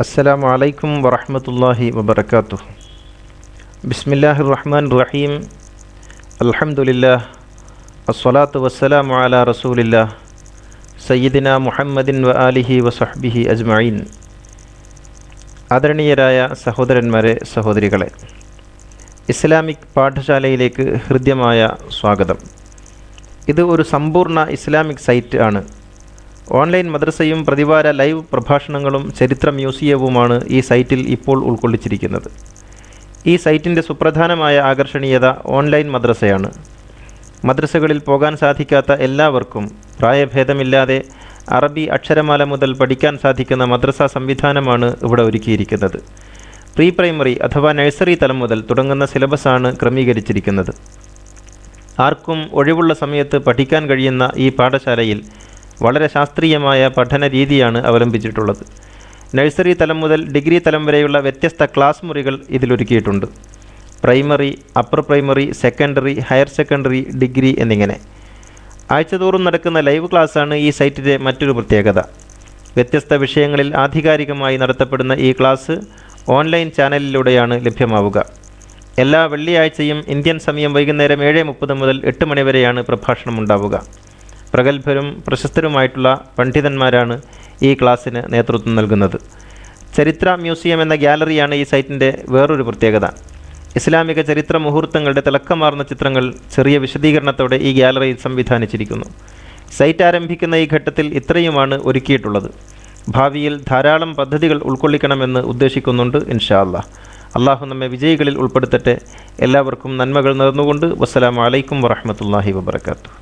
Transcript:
അസ്സലാമു അലൈക്കും വറഹ്മത്തുള്ളാഹി വബറകാതുഹു. ബിസ്മില്ലാഹിർ റഹ്മാനിർ റഹീം. അൽഹംദുലില്ലാഹ് അസ്സലാത്തു വസ്സലാമു അലാ റസൂലില്ലാഹ് സയ്യിദിന മുഹമ്മദിൻ വ ആലിഹി വസഹ്ബിഹി അജ്മഈൻ. ആദരണീയരായ സഹോദരന്മാരെ, സഹോദരികളെ, ഇസ്ലാമിക് പാഠശാലയിലേക്ക് ഹൃദ്യമായ സ്വാഗതം. ഇത് ഒരു സമ്പൂർണ്ണ ഇസ്ലാമിക് സൈറ്റ് ആണ്. ഓൺലൈൻ മദ്രസയും പ്രതിവാര ലൈവ് പ്രഭാഷണങ്ങളും ചരിത്ര മ്യൂസിയവുമാണ് ഈ സൈറ്റിൽ ഇപ്പോൾ ഉൾക്കൊള്ളിച്ചിരിക്കുന്നത്. ഈ സൈറ്റിൻ്റെ സുപ്രധാനമായ ആകർഷണീയത ഓൺലൈൻ മദ്രസയാണ്. മദ്രസകളിൽ പോകാൻ സാധിക്കാത്ത എല്ലാവർക്കും പ്രായഭേദമില്ലാതെ അറബി അക്ഷരമാല മുതൽ പഠിക്കാൻ സാധിക്കുന്ന മദ്രസ സംവിധാനമാണ് ഇവിടെ ഒരുക്കിയിരിക്കുന്നത്. പ്രീ പ്രൈമറി അഥവാ നഴ്സറി തലം മുതൽ തുടങ്ങുന്ന സിലബസാണ് ക്രമീകരിച്ചിരിക്കുന്നത്. ആർക്കും ഒഴിവുള്ള സമയത്ത് പഠിക്കാൻ കഴിയുന്ന ഈ പാഠശാലയിൽ വളരെ ശാസ്ത്രീയമായ പഠന രീതിയാണ് അവലംബിച്ചിട്ടുള്ളത്. നഴ്സറി തലം മുതൽ ഡിഗ്രി തലം വരെയുള്ള വ്യത്യസ്ത ക്ലാസ് മുറികൾ ഇതിലൊരുക്കിയിട്ടുണ്ട്. Primary, upper primary, secondary, higher secondary, degree എന്നിങ്ങനെ. ആഴ്ചതോറും നടക്കുന്ന ലൈവ് ക്ലാസ്സാണ് ഈ സൈറ്റിൻ്റെ മറ്റൊരു പ്രത്യേകത. വ്യത്യസ്ത വിഷയങ്ങളിൽ ആധികാരികമായി നടത്തപ്പെടുന്ന ഈ ക്ലാസ് ഓൺലൈൻ ചാനലിലൂടെയാണ് ലഭ്യമാവുക. എല്ലാ വെള്ളിയാഴ്ചയും ഇന്ത്യൻ സമയം വൈകുന്നേരം 7:30 മുതൽ 8 മണി വരെയാണ് പ്രഭാഷണം ഉണ്ടാവുക. പ്രഗത്ഭരും പ്രശസ്തരുമായിട്ടുള്ള പണ്ഡിതന്മാരാണ് ഈ ക്ലാസ്സിന് നേതൃത്വം നൽകുന്നത്. ചരിത്ര മ്യൂസിയം എന്ന ഗ്യാലറിയാണ് ഈ സൈറ്റിൻ്റെ വേറൊരു പ്രത്യേകത. ഇസ്ലാമിക ചരിത്ര മുഹൂർത്തങ്ങളുടെ തിളക്കമാർന്ന ചിത്രങ്ങൾ ചെറിയ വിശദീകരണത്തോടെ ഈ ഗ്യാലറിയിൽ സംവിധാനിച്ചിരിക്കുന്നു. സൈറ്റ് ആരംഭിക്കുന്ന ഈ ഘട്ടത്തിൽ ഇത്രയുമാണ് ഒരുക്കിയിട്ടുള്ളത്. ഭാവിയിൽ ധാരാളം പദ്ധതികൾ ഉൾക്കൊള്ളിക്കണമെന്ന് ഉദ്ദേശിക്കുന്നുണ്ട് ഇൻഷാ അല്ലാഹ്. അള്ളാഹു നമ്മെ വിജയികളിൽ ഉൾപ്പെടുത്തട്ടെ. എല്ലാവർക്കും നന്മകൾ നേർന്നുകൊണ്ട് വസ്സലാമു അലൈക്കും വറഹ്മത്തുള്ളാഹി വബറകാതുഹു.